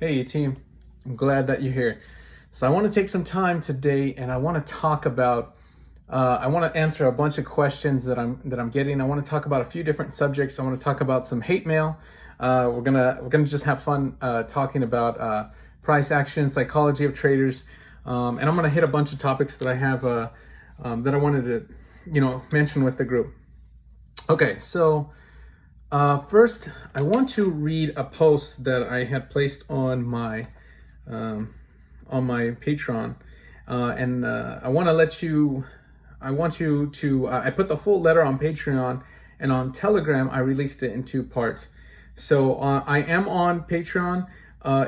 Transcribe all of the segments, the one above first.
Hey team, I'm glad that you're here. So I want to take some time today and I want to talk about I want to answer a bunch of questions that I'm getting. I want to talk about a few different subjects. I want to talk about some hate mail. We're gonna just have fun talking about price action, psychology of traders, and I'm gonna hit a bunch of topics that I have that I wanted to mention with the group. Okay, so first, I want to read a post that I had placed on my Patreon, and I want to let you. I want you to. I put the full letter on Patreon, and on Telegram I released it in two parts. So I am on Patreon.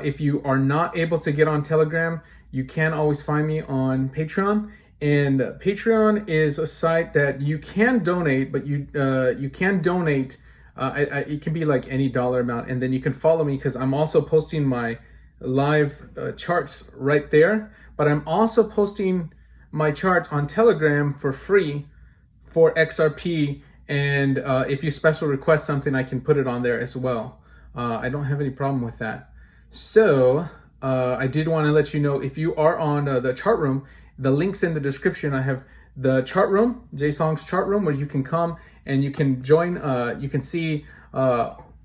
If you are not able to get on Telegram, you can always find me on Patreon. And Patreon is a site that you can donate, but you can donate. It can be like any dollar amount, and then you can follow me because I'm also posting my live charts right there. But I'm also posting my charts on Telegram for free for XRP, and if you special request something, I can put it on there as well. I don't have any problem with that. So I did want to let you know, if you are on the chart room, the link's in the description. I have the chart room, Song's chart room, where you can come and you can join. You can see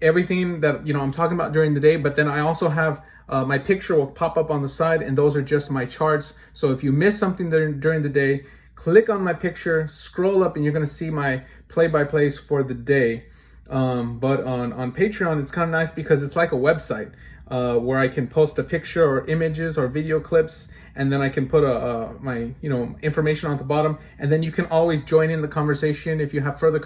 everything that I'm talking about during the day. But then I also have my picture will pop up on the side, and those are just my charts. So if you miss something during the day, click on my picture, scroll up, and you're going to see my play-by-plays for the day. But on Patreon, it's kind of nice because it's like a website where I can post a picture or images or video clips, and then I can put my information on the bottom, and then you can always join in the conversation. If you have further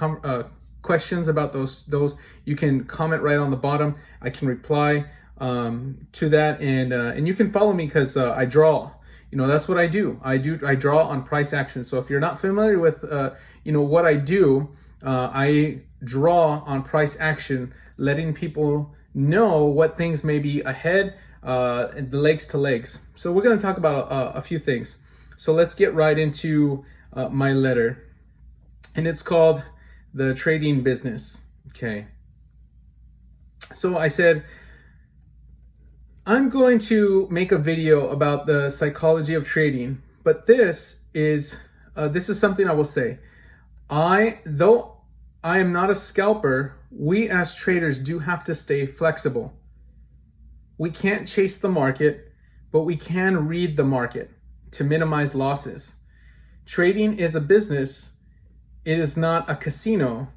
questions about those, you can comment right on the bottom. I can reply to that, and you can follow me because I draw. That's what I do. I draw on price action. So if you're not familiar with what I do, I draw on price action, letting people know what things may be ahead, and the legs to legs. So we're going to talk about a few things. So let's get right into my letter, and it's called The Trading Business. Okay. So I said, I'm going to make a video about the psychology of trading, but this is something I will say. Though I am not a scalper, we as traders do have to stay flexible. We can't chase the market, but we can read the market to minimize losses. Trading is a business. It is not a casino.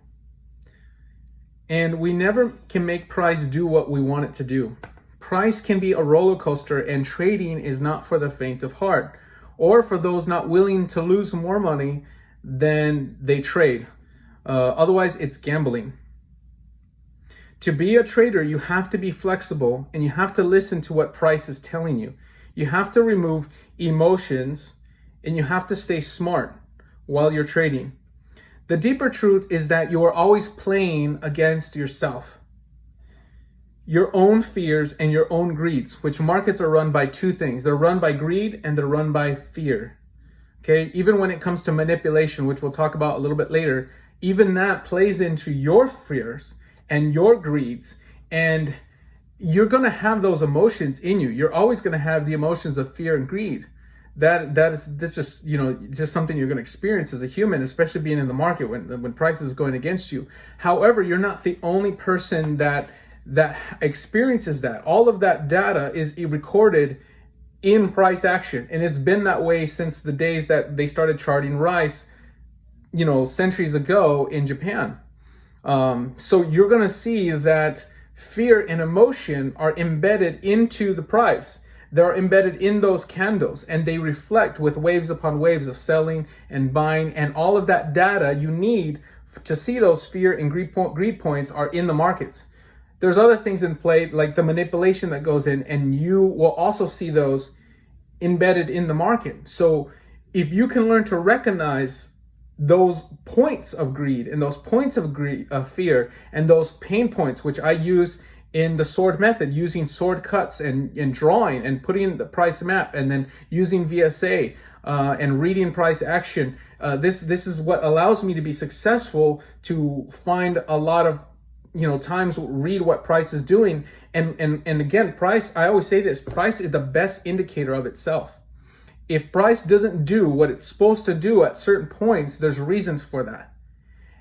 And we never can make price do what we want it to do. Price can be a roller coaster, and trading is not for the faint of heart or for those not willing to lose more money than they trade. Otherwise, it's gambling. To be a trader, you have to be flexible, and you have to listen to what price is telling you. You have to remove emotions, and you have to stay smart while you're trading. The deeper truth is that you are always playing against yourself, your own fears and your own greeds, which markets are run by two things. They're run by greed and they're run by fear. Okay, even when it comes to manipulation, which we'll talk about a little bit later, even that plays into your fears and your greeds, and you're going to have those emotions in you. You're always going to have the emotions of fear and greed. That's just just something you're going to experience as a human, especially being in the market when price is going against you. However, you're not the only person that experiences that. All of that data is recorded in price action, and it's been that way since the days that they started charting rice, centuries ago in Japan. So you're going to see that fear and emotion are embedded into the price. They're embedded in those candles, and they reflect with waves upon waves of selling and buying, and all of that data you need to see those fear and greed points are in the markets. There's other things in play, like the manipulation that goes in, and you will also see those embedded in the market. So if you can learn to recognize those points of greed and those points of fear, and those pain points, which I use in the sword method, using sword cuts and drawing and putting the price map, and then using VSA and reading price action, this is what allows me to be successful, to find a lot of times read what price is doing. And again, price, I always say this, price is the best indicator of itself. If price doesn't do what it's supposed to do at certain points, there's reasons for that.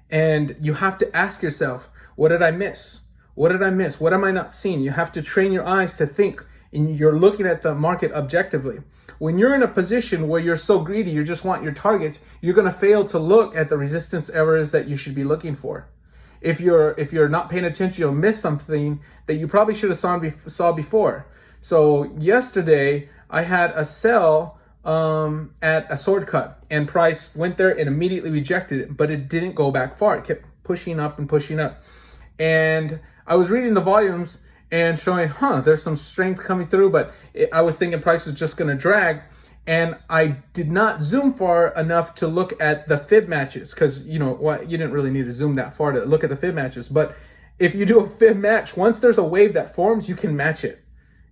And you have to ask yourself, what did I miss? What did I miss? What am I not seeing? You have to train your eyes to think, and you're looking at the market objectively. When you're in a position where you're so greedy, you just want your targets, you're going to fail to look at the resistance areas that you should be looking for. If you're not paying attention, you'll miss something that you probably should have saw before. So yesterday I had a sell at a sword cut, and price went there and immediately rejected it, but it didn't go back far. It kept pushing up and pushing up. And I was reading the volumes and showing, there's some strength coming through, but I was thinking price was just going to drag. And I did not zoom far enough to look at the fib matches, because you didn't really need to zoom that far to look at the fib matches. But if you do a fib match, once there's a wave that forms, you can match it.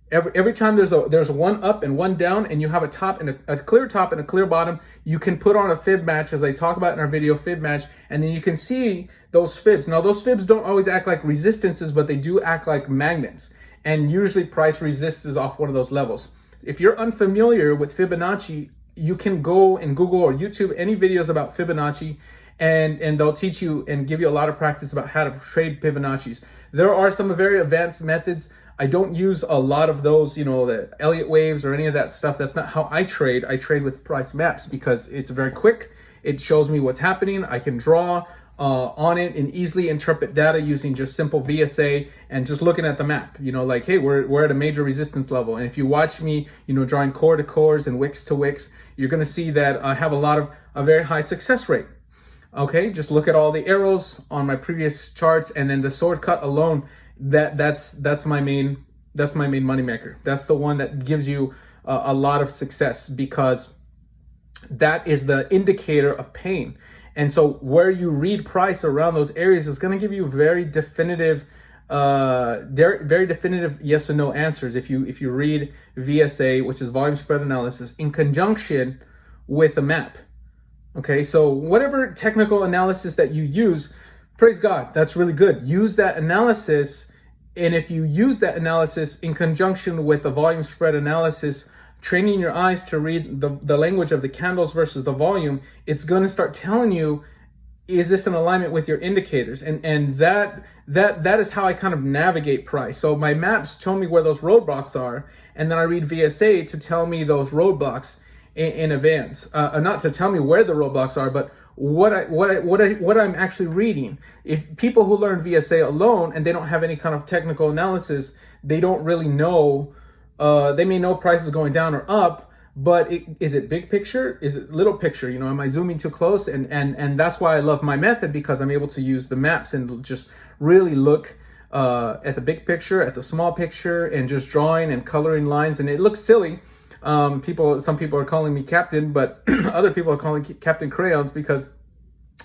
Every time there's one up and one down, and you have a top and a clear top and a clear bottom, you can put on a fib match, as I talk about in our video, fib match, and then you can see those fibs. Now, those fibs don't always act like resistances, but they do act like magnets. And usually price resists off one of those levels. If you're unfamiliar with Fibonacci, you can go and Google or YouTube any videos about Fibonacci, and they'll teach you and give you a lot of practice about how to trade Fibonacci's. There are some very advanced methods. I don't use a lot of those, the Elliott waves or any of that stuff. That's not how I trade. I trade with price maps because it's very quick. It shows me what's happening. I can draw on it and easily interpret data using just simple VSA and just looking at the map. Like, hey, we're at a major resistance level. And if you watch me, drawing core to cores and wicks to wicks, you're going to see that I have a very high success rate. Okay, just look at all the arrows on my previous charts, and then the sword cut alone. That's my main moneymaker. That's the one that gives you a lot of success, because that is the indicator of pain. And so where you read price around those areas is going to give you very definitive yes or no answers. If you read VSA, which is volume spread analysis, in conjunction with a map. Okay, so whatever technical analysis that you use, praise God, that's really good. Use that analysis. And if you use that analysis in conjunction with the volume spread analysis, training your eyes to read the language of the candles versus the volume, it's going to start telling you, is this in alignment with your indicators? And that is how I kind of navigate price. So my maps tell me where those roadblocks are, and then I read VSA to tell me those roadblocks in advance. Not to tell me where the roadblocks are, but what I'm actually reading. If people who learn VSA alone and they don't have any kind of technical analysis, they don't really know. They may know prices going down or up, but is it big picture? Is it little picture? Am I zooming too close? And that's why I love my method, because I'm able to use the maps and just really look at the big picture, at the small picture, and just drawing and coloring lines. And it looks silly. Some people are calling me Captain, but other people are calling Captain Crayons, because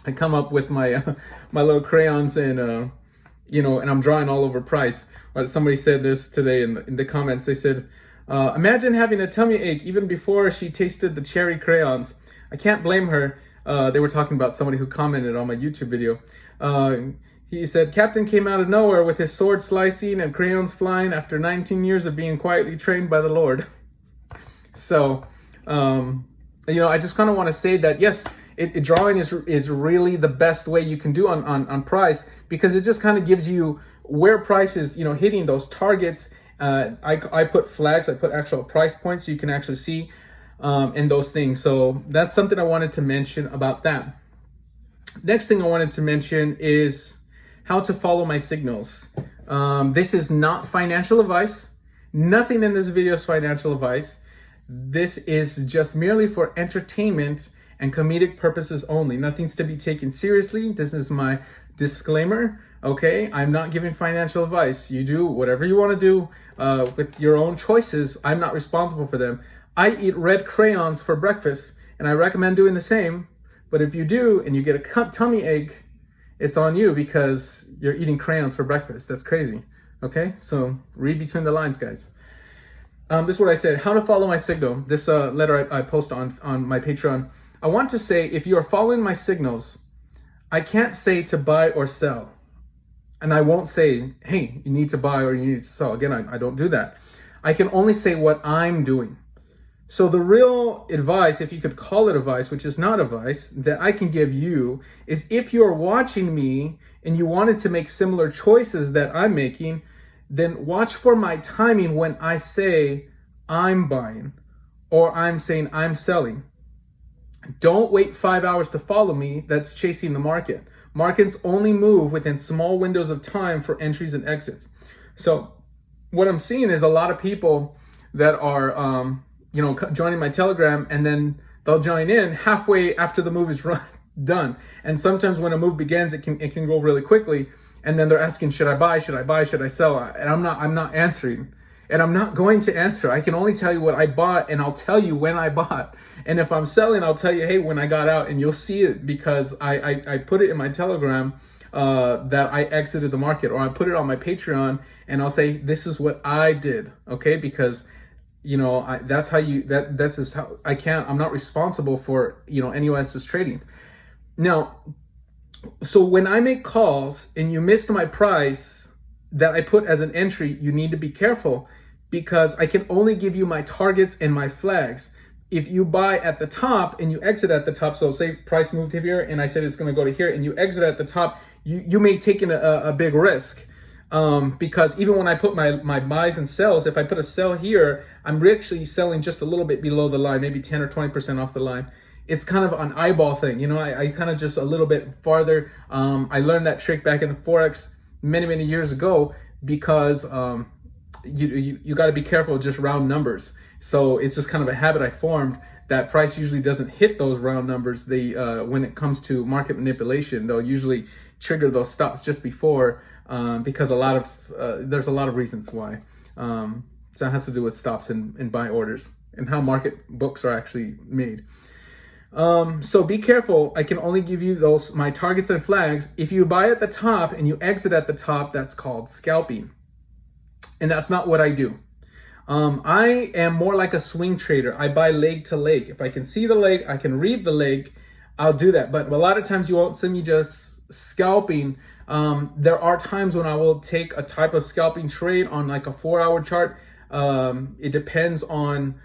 I come up with my my little crayons and and I'm drawing all over price. Somebody said this today in the comments. They said, imagine having a tummy ache even before she tasted the cherry crayons. I can't blame her. They were talking about somebody who commented on my YouTube video. He said, Captain came out of nowhere with his sword slicing and crayons flying after 19 years of being quietly trained by the Lord. So, I just kind of want to say that, yes, drawing is really the best way you can do on price, because it just kind of gives you where price is, hitting those targets. I put flags, I put actual price points, so you can actually see in those things. So that's something I wanted to mention about that. Next thing I wanted to mention is how to follow my signals. This is not financial advice. Nothing in this video is financial advice. This is just merely for entertainment and comedic purposes only. Nothing's to be taken seriously. This is my disclaimer. Okay, I'm not giving financial advice. You do whatever you want to do with your own choices. I'm not responsible for them. I eat red crayons for breakfast, and I recommend doing the same. But if you do and you get a tummy ache, it's on you, because you're eating crayons for breakfast. That's crazy. Okay, so read between the lines, guys. This is what I said, how to follow my signal. This letter I post on my Patreon. I want to say, if you are following my signals, I can't say to buy or sell. And I won't say, hey, you need to buy or you need to sell. Again, I don't do that. I can only say what I'm doing. So the real advice, if you could call it advice, which is not advice, that I can give you is, if you're watching me and you wanted to make similar choices that I'm making, then watch for my timing when I say I'm buying or I'm saying I'm selling. Don't wait 5 hours to follow me. That's chasing the market. Markets only move within small windows of time for entries and exits. So what I'm seeing is a lot of people that are, joining my Telegram, and then they'll join in halfway after the move is done. And sometimes when a move begins, it can go really quickly. And then they're asking, should I buy? Should I buy? Should I sell? And I'm not answering. And I'm not going to answer. I can only tell you what I bought, and I'll tell you when I bought. And if I'm selling, I'll tell you, hey, when I got out, and you'll see it, because I put it in my Telegram that I exited the market, or I put it on my Patreon, and I'll say, this is what I did, okay? Because that's how that's just how I'm not responsible for, anyone else's trading. Now, so when I make calls and you missed my price that I put as an entry, you need to be careful, because I can only give you my targets and my flags. If you buy at the top and you exit at the top, so say price moved here and I said it's going to go to here, and you exit at the top, you may take in a big risk. Because even when I put my buys and sells, if I put a sell here, I'm actually selling just a little bit below the line, maybe 10 or 20% off the line. It's kind of an eyeball thing. I kind of just a little bit farther. I learned that trick back in the Forex many years ago, because you got to be careful of just round numbers. So it's just kind of a habit I formed, that price usually doesn't hit those round numbers. When it comes to market manipulation, they'll usually trigger those stops just before, because there's a lot of reasons why. So it has to do with stops and buy orders and how market books are actually made. So be careful. I can only give you my targets and flags. If you buy at the top and you exit at the top, that's called scalping. And that's not what I do. I am more like a swing trader. I buy leg to leg. If I can see the leg, I can read the leg, I'll do that. But a lot of times you won't see me just scalping. There are times when I will take a type of scalping trade on like a 4-hour chart. It depends on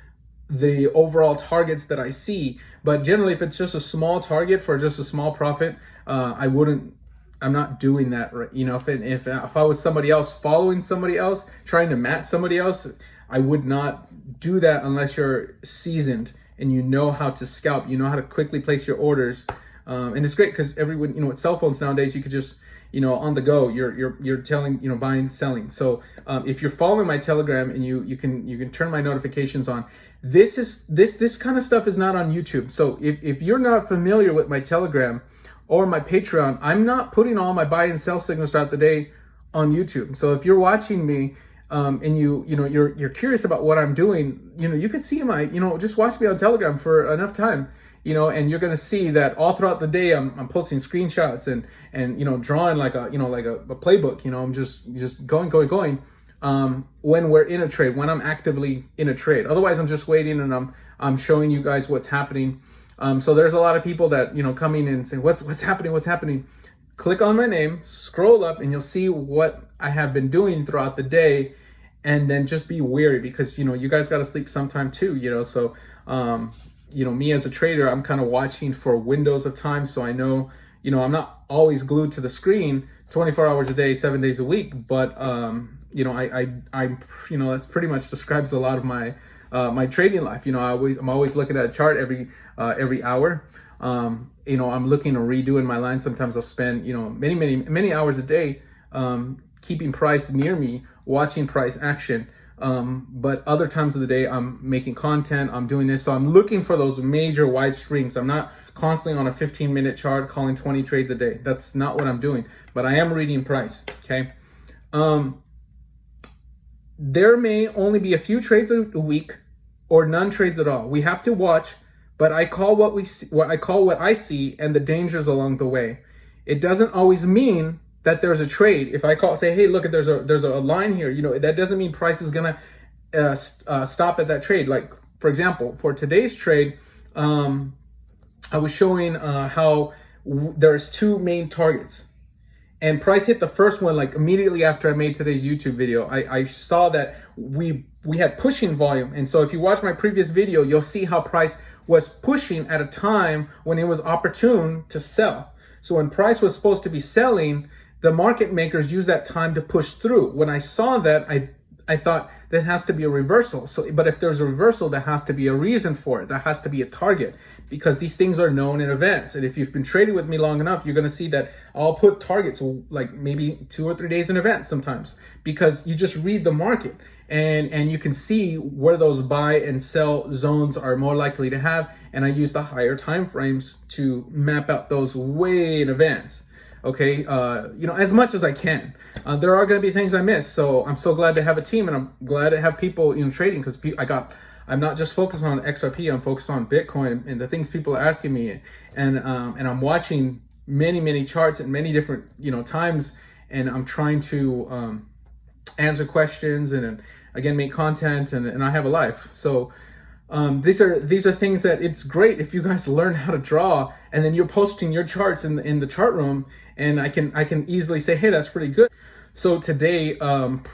the overall targets that I see, but generally if it's just a small target for just a small profit, I'm not doing that, right? If I was somebody else following somebody else, trying to match somebody else, I would not do that unless you're seasoned and you know how to scalp, you know how to quickly place your orders. And it's great because everyone, with cell phones nowadays, you could just, on the go, you're telling, buying, selling. So if you're following my Telegram, and you can turn my notifications on. This kind of stuff is not on YouTube. So if you're not familiar with my Telegram or my Patreon, I'm not putting all my buy and sell signals throughout the day on YouTube. So if you're watching me, and you're curious about what I'm doing, you can see just watch me on Telegram for enough time, and you're gonna see that all throughout the day I'm posting screenshots and drawing like a playbook. I'm just going when we're in a trade, when I'm actively in a trade. Otherwise, I'm just waiting and I'm showing you guys what's happening. So there's a lot of people that coming in and saying what's happening. Click on my name, scroll up, and you'll see what I have been doing throughout the day. And then just be wary, because you guys got to sleep sometime too. So me as a trader, I'm kind of watching for windows of time, so I know I'm not always glued to the screen 24 hours a day, 7 days a week. But I'm that's pretty much describes a lot of my my trading life. I'm always looking at a chart every hour. I'm looking or redoing my line. Sometimes I'll spend many hours a day keeping price near me, watching price action. But other times of the day, I'm making content, I'm doing this. So I'm looking for those major wide swings. I'm not constantly on a 15-minute chart calling 20 trades a day. That's not what I'm doing, but I am reading price. Okay. There may only be a few trades a week or none trades at all. We have to watch, but I call what I see and the dangers along the way. It doesn't always mean that there's a trade. If I say, hey, look, there's a line here, that doesn't mean price is gonna stop at that trade. Like, for example, for today's trade, I was showing how there's two main targets, and price hit the first one like immediately after I made today's YouTube video. I saw that we had pushing volume, and so if you watch my previous video, you'll see how price was pushing at a time when it was opportune to sell. So when price was supposed to be selling, the market makers used that time to push through. When I saw that, I thought there has to be a reversal. So, but if there's a reversal, there has to be a reason for it. There has to be a target, because these things are known in advance. And if you've been trading with me long enough, you're going to see that I'll put targets like maybe 2 or 3 days in advance sometimes, because you just read the market and you can see where those buy and sell zones are more likely to have. And I use the higher time frames to map out those way in advance. Okay, as much as I can. There are going to be things I miss, so I'm so glad to have a team, and I'm glad to have people trading, because I'm not just focused on XRP. I'm focused on Bitcoin and the things people are asking me, and I'm watching many charts at many different times, and I'm trying to answer questions and again make content, and I have a life. So these are things that it's great if you guys learn how to draw, and then you're posting your charts in the chart room, and I can easily say, hey, that's pretty good. So today,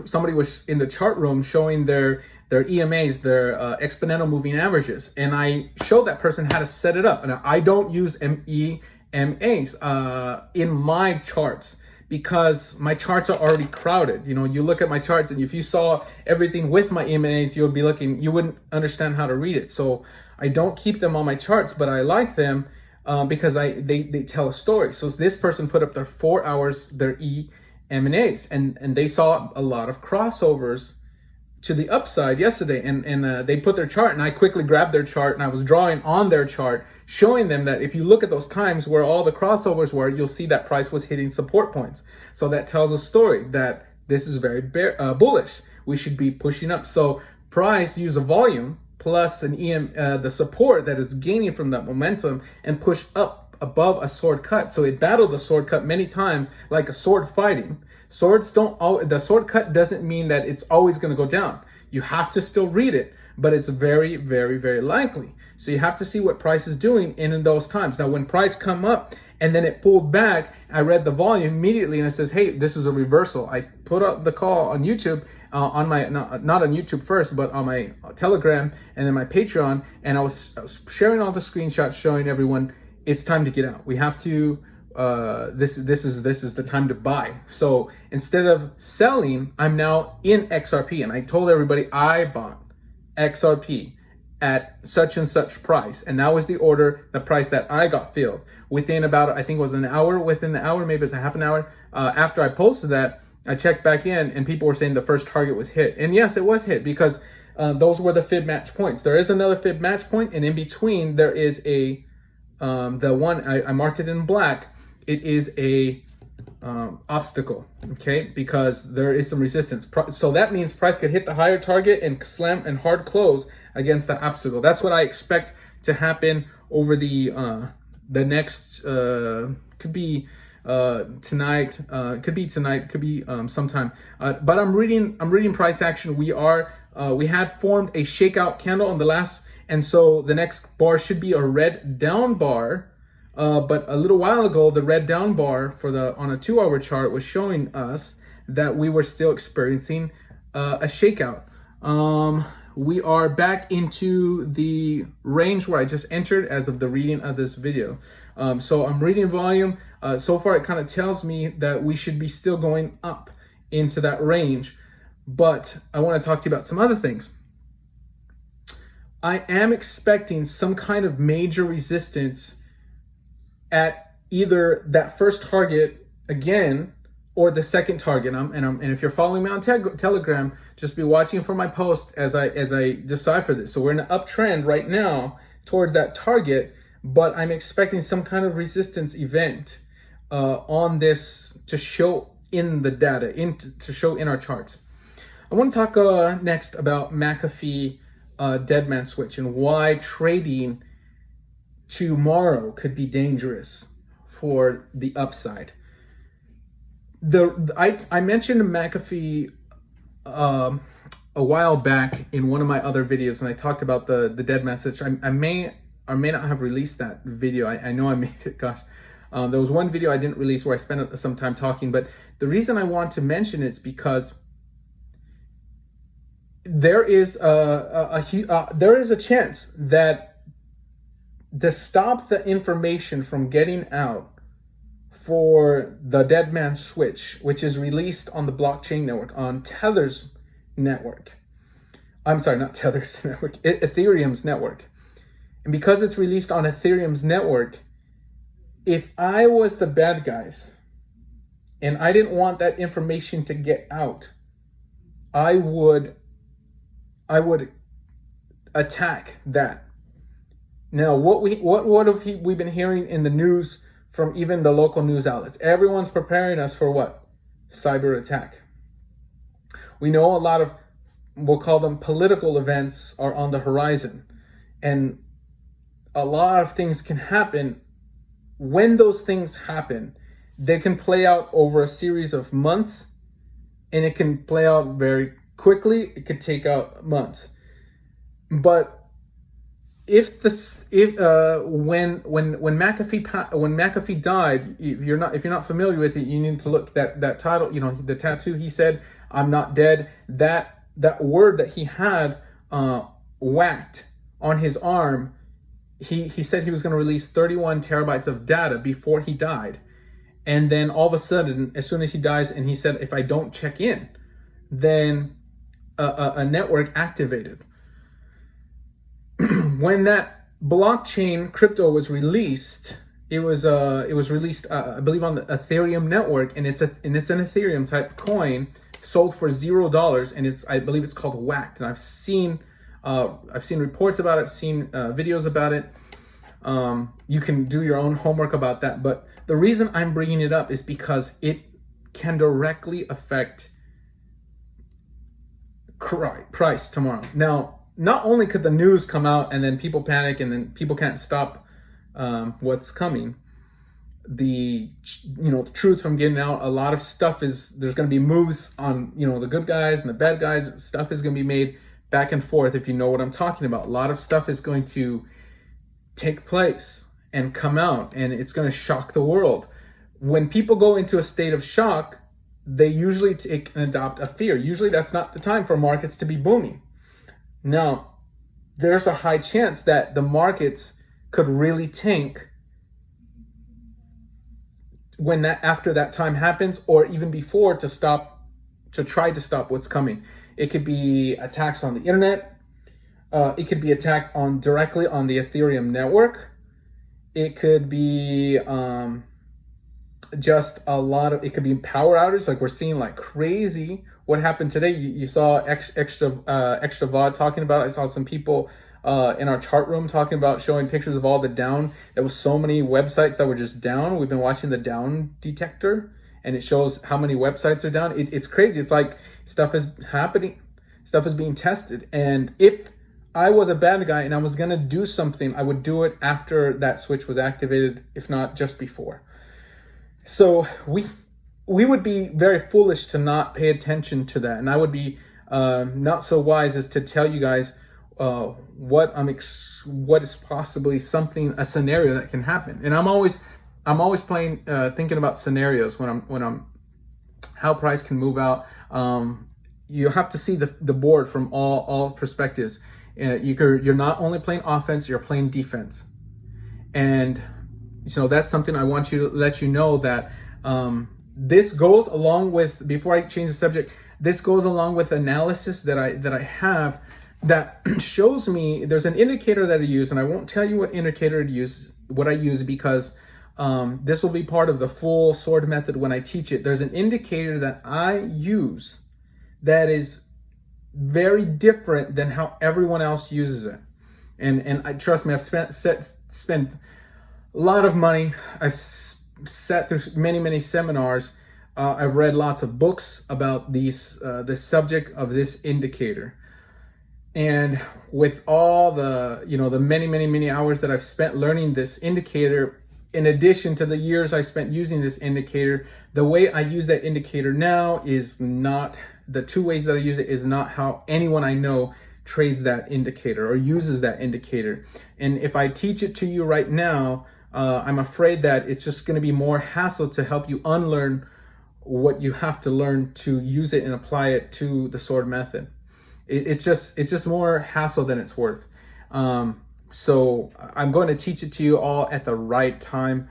somebody was in the chart room showing their EMAs, their exponential moving averages, and I showed that person how to set it up. And I don't use EMAs in my charts, because my charts are already crowded. You look at my charts, and if you saw everything with my EMAs, you wouldn't understand how to read it. So I don't keep them on my charts, but I like them because they tell a story. So this person put up their 4 hours, their EMAs, and they saw a lot of crossovers to the upside yesterday, and they put their chart, and I quickly grabbed their chart, and I was drawing on their chart, showing them that if you look at those times where all the crossovers were, you'll see that price was hitting support points. So that tells a story that this is very bullish. We should be pushing up. So price use a volume plus an the support that is gaining from that momentum, and push up above a sword cut. So it battled the sword cut many times, like a sword fighting. The sword cut doesn't mean that it's always going to go down. You have to still read it, but it's very likely. So you have to see what price is doing in those times. Now, when price come up and then it pulled back, I read the volume immediately, and it says, hey, this is a reversal. I put up the call on YouTube, on my, not on YouTube first, but on my Telegram and then my Patreon. And I was sharing all the screenshots showing everyone it's time to get out. We have to, this is the time to buy. So instead of selling, I'm now in XRP, and I told everybody I bought XRP at such and such price, and that was the order, the price that I got filled within about, I think it was an hour. Within the hour, maybe it was a half an hour after I posted that, I checked back in, and people were saying the first target was hit. And yes, it was hit, because those were the fib match points. There is another fib match point, and in between there is a the one I marked it in black. It is a obstacle, okay, because there is some resistance. So that means price could hit the higher target and slam and hard close against the obstacle. That's what I expect to happen over the next could be tonight, could be tonight, could be sometime. But I'm reading price action. We had formed a shakeout candle on the last, and so the next bar should be a red down bar. But a little while ago, the red down bar on a 2-hour chart was showing us that we were still experiencing a shakeout. We are back into the range where I just entered as of the reading of this video. So I'm reading volume. So far, it kind of tells me that we should be still going up into that range. But I want to talk to you about some other things. I am expecting some kind of major resistance at either that first target again or the second target. And if you're following me on Telegram, just be watching for my post as I decipher this. So we're in an uptrend right now towards that target, but I'm expecting some kind of resistance event on this to show in the data, to show in our charts. I want to talk next about McAfee dead man switch and why trading tomorrow could be dangerous for the upside. I mentioned McAfee a while back in one of my other videos when I talked about the dead man switch. I may or may not have released that video. I know I made it, gosh. There was one video I didn't release where I spent some time talking, but the reason I want to mention it is because there is a chance that to stop the information from getting out for the dead man switch, which is released on the blockchain network, on Tether's network. I'm sorry, not Tether's network, Ethereum's network. And because it's released on Ethereum's network, if I was the bad guys and I didn't want that information to get out, I would attack that. Now, what have we been hearing in the news from even the local news outlets? Everyone's preparing us for what? Cyber attack. We know a lot of, we'll call them political events, are on the horizon. And a lot of things can happen. When those things happen, they can play out over a series of months, and it can play out very quickly. It could take out months. But when McAfee died, if you're not familiar with it, you need to look that title. You know, the tattoo he said, "I'm not dead." That word that he had whacked on his arm. He said he was going to release 31 terabytes of data before he died, and then all of a sudden, as soon as he dies, and he said, if I don't check in, then a network activated. When that blockchain crypto was released, it was released, I believe, on the Ethereum network, and it's an Ethereum type coin sold for $0, and I believe it's called Whacked. And I've seen reports about it, I've seen videos about it. You can do your own homework about that. But the reason I'm bringing it up is because it can directly affect price tomorrow. Now, not only could the news come out and then people panic and then people can't stop what's coming, the truth from getting out. A lot of stuff there's going to be moves on, the good guys and the bad guys. Stuff is going to be made back and forth, if you know what I'm talking about. A lot of stuff is going to take place and come out, and it's going to shock the world. When people go into a state of shock, they usually take and adopt a fear. Usually that's not the time for markets to be booming. Now, there's a high chance that the markets could really tank after that time happens, or even before, to try to stop what's coming. It could be attacks on the internet. It could be attacked directly on the Ethereum network. It could be it could be power outages, like we're seeing like crazy. What happened today? You saw extra VOD talking about it. I saw some people in our chart room talking about, showing pictures of all the down. There was so many websites that were just down. We've been watching the down detector, and it shows how many websites are down. It's crazy. It's like stuff is happening. Stuff is being tested. And if I was a bad guy and I was going to do something, I would do it after that switch was activated, if not just before. So we would be very foolish to not pay attention to that. And I would be not so wise as to tell you guys what is possibly a scenario that can happen. And I'm always thinking about scenarios when I'm how price can move out. You have to see the board from all perspectives. You're not only playing offense, you're playing defense. And that's something I want you to let you know, that this goes along with, before I change the subject, this goes along with analysis that I have that shows me. There's an indicator that I use, and I won't tell you what indicator I use, because this will be part of the full sword method when I teach it. There's an indicator that I use that is very different than how everyone else uses it. And I trust me, I've spent a lot of money. I've sat through many seminars. I've read lots of books about this subject of this indicator. And with all the many hours that I've spent learning this indicator, in addition to the years I spent using this indicator, the way I use that indicator now is not, the two ways that I use it is not how anyone I know trades that indicator or uses that indicator. And if I teach it to you right now, I'm afraid that it's just going to be more hassle to help you unlearn what you have to learn to use it and apply it to the sword method. It's just more hassle than it's worth. So I'm going to teach it to you all at the right time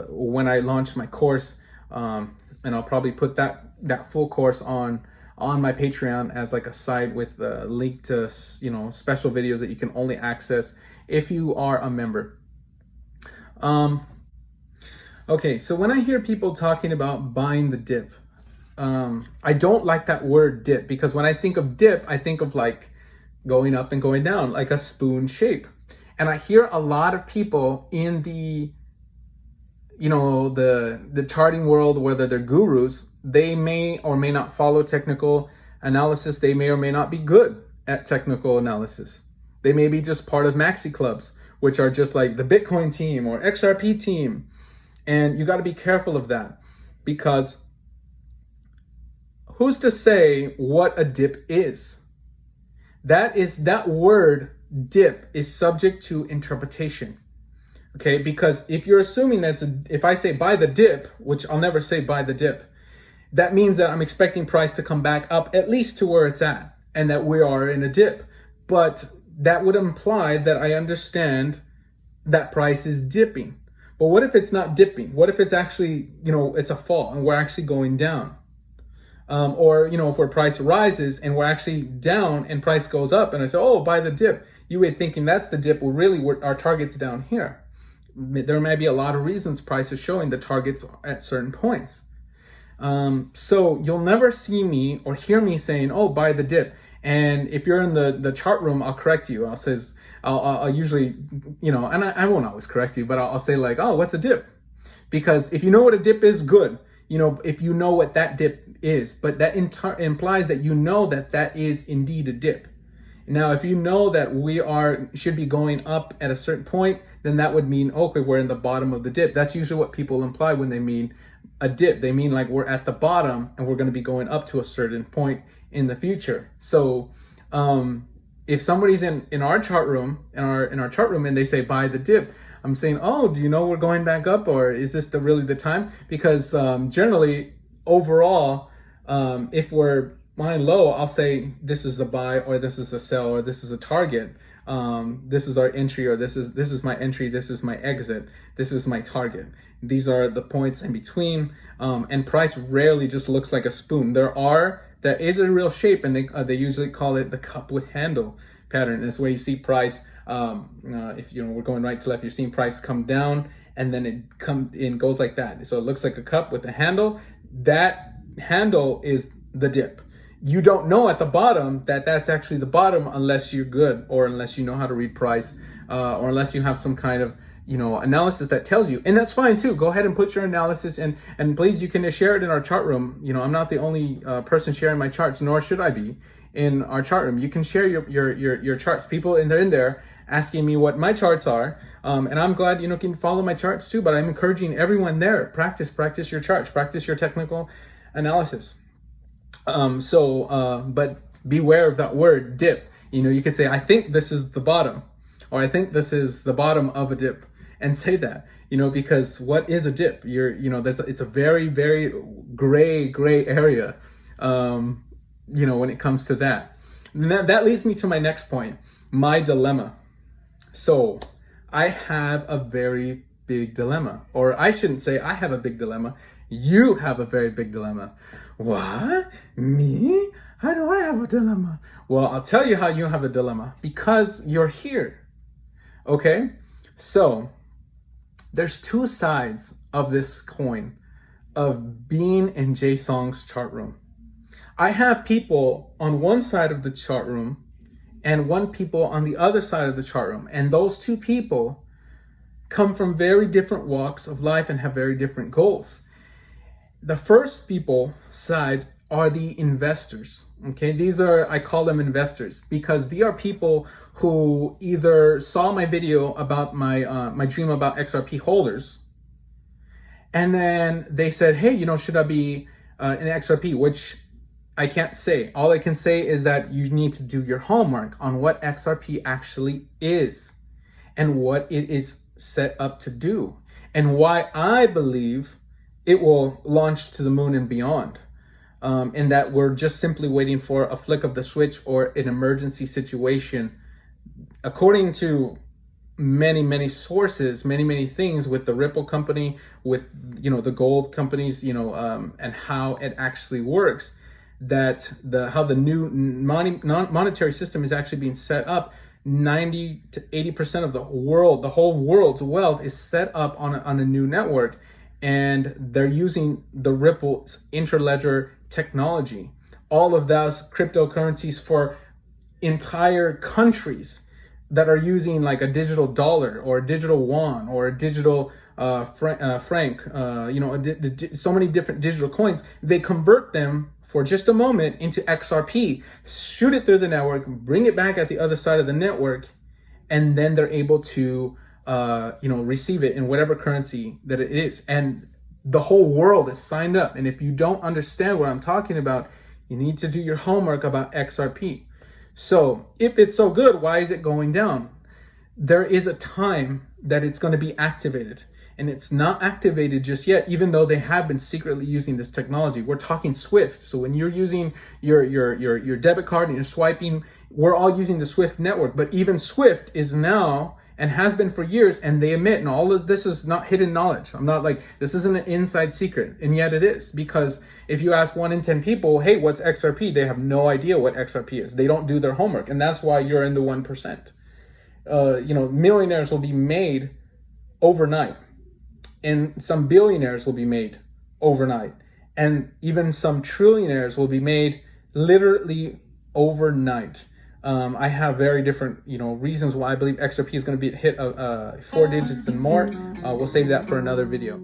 when I launch my course, and I'll probably put that full course on my Patreon as like a site with a link to special videos that you can only access if you are a member. Okay, so when I hear people talking about buying the dip, I don't like that word dip, because when I think of dip, I think of like going up and going down, like a spoon shape. And I hear a lot of people in the charting world, whether they're gurus, they may or may not follow technical analysis. They may or may not be good at technical analysis. They may be just part of maxi clubs, which are just like the Bitcoin team or XRP team. And you got to be careful of that, because who's to say what a dip is? That word dip is subject to interpretation. Okay, because if you're assuming if I say buy the dip, which I'll never say buy the dip, that means that I'm expecting price to come back up at least to where it's at, and that we are in a dip. But that would imply that I understand that price is dipping. But what if it's not dipping? What if it's actually, it's a fall and we're actually going down? Or, if our price rises and we're actually down and price goes up, and I say, oh, buy the dip. You would thinking that's the dip. Well, really, our target's down here. There may be a lot of reasons price is showing the targets at certain points. So you'll never see me or hear me saying, oh, buy the dip. And if you're in the chart room, I'll correct you. I'll usually, and I won't always correct you, but I'll say like, oh, what's a dip? Because if you know what a dip is, good. If you know what that dip is, but that implies that you know that is indeed a dip. Now, if you know that we should be going up at a certain point, then that would mean, okay, we're in the bottom of the dip. That's usually what people imply when they mean a dip. They mean like we're at the bottom and we're going to be going up to a certain point in the future. So if somebody's in our chart room, in our chart room, and they say buy the dip, I'm saying, oh, do you know we're going back up, or is this really the time? Because generally, overall, if we're buying low, I'll say this is a buy, or this is a sell, or this is a target. This is our entry, or this is my entry, this is my exit, this is my target. These are the points in between, and price rarely just looks like a spoon. There is a real shape, and they usually call it the cup with handle pattern. That's where you see price. If we're going right to left, you're seeing price come down, and then it goes like that. So it looks like a cup with a handle. That handle is the dip. You don't know at the bottom that that's actually the bottom unless you're good, or unless you know how to read price, or unless you have some kind of analysis that tells you. And that's fine too. Go ahead and put your analysis in, and please, you can share it in our chart room. I'm not the only person sharing my charts, nor should I be in our chart room. You can share your charts. People in there asking me what my charts are, and I'm glad you can follow my charts too. But I'm encouraging everyone there, practice your charts, practice your technical analysis. But beware of that word dip. You could say, I think this is the bottom, or I think this is the bottom of a dip, and say that, because what is a dip? It's a very, very gray area, when it comes to that. And that leads me to my next point, my dilemma. So I have a very big dilemma, or I shouldn't say I have a big dilemma. You have a very big dilemma. What? Me? How do I have a dilemma? Well, I'll tell you how you have a dilemma. Because you're here. Okay? So, there's two sides of this coin of being in Jay Song's chart room. I have people on one side of the chart room and one people on the other side of the chart room. And those two people come from very different walks of life and have very different goals. The first people side are the investors. Okay, I call them investors because they are people who either saw my video about my dream about XRP holders, and then they said, hey, should I be in XRP? Which I can't say. All I can say is that you need to do your homework on what XRP actually is and what it is set up to do, and why I believe it will launch to the moon and beyond. In that we're just simply waiting for a flick of the switch or an emergency situation. According to many sources, many things with the Ripple company, with the gold companies, and how it actually works, that how the new monetary system is actually being set up. 90 to 80% of the whole world's wealth is set up on a new network, and they're using the Ripple interledger technology. All of those cryptocurrencies for entire countries that are using like a digital dollar or a digital yuan or a digital franc, so many different digital coins. They convert them for just a moment into XRP, shoot it through the network, bring it back at the other side of the network, and then they're able to receive it in whatever currency that it is. And the whole world is signed up. And if you don't understand what I'm talking about, you need to do your homework about XRP. So if it's so good, why is it going down? There is a time that it's going to be activated, and it's not activated just yet, even though they have been secretly using this technology. We're talking Swift. So when you're using your debit card and you're swiping, we're all using the Swift network. But even Swift is now, and has been for years, and they admit, and all of this is not hidden knowledge. I'm not like, this isn't an inside secret, and yet it is. Because if you ask 1 in 10 people, hey, what's XRP? They have no idea what XRP is. They don't do their homework, and that's why you're in the 1%. Millionaires will be made overnight, and some billionaires will be made overnight, and even some trillionaires will be made literally overnight. I have very different, reasons why I believe XRP is going to be hit 4 digits and more. We'll save that for another video.